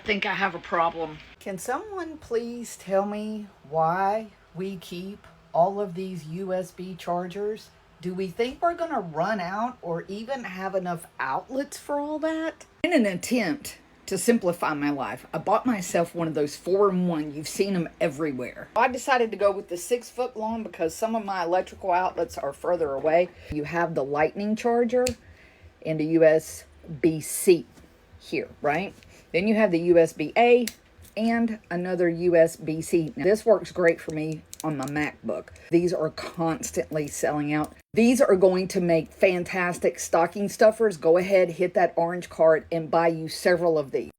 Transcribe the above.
I think I have a problem. Can someone please tell me why we keep all of these USB chargers? Do we think we're going to run out or even have enough outlets for all that? In an attempt to simplify my life, I bought myself one of those 4-in-1. You've seen them everywhere. I decided to go with the 6-foot long because some of my electrical outlets are further away. You have the lightning charger and a USB-C here, right? Then you have the USB-A and another USB-C. Now, this works great for me on my MacBook. These are constantly selling out. These are going to make fantastic stocking stuffers. Go ahead, hit that orange card and buy you several of these.